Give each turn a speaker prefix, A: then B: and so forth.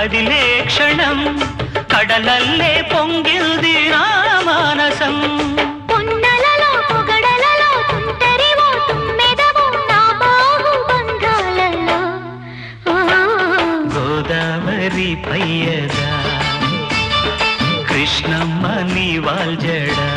A: కదిలే క్షణం కడలల్లే పొంగిల్ది నా మానసం
B: పొన్నలలో పొగడలలో తుంటరివో తుమ్మెదవో నా బాహు బంధాలలో
A: గోదావరి పయ్యదా కృష్ణమ్మ నీ వాల్జడా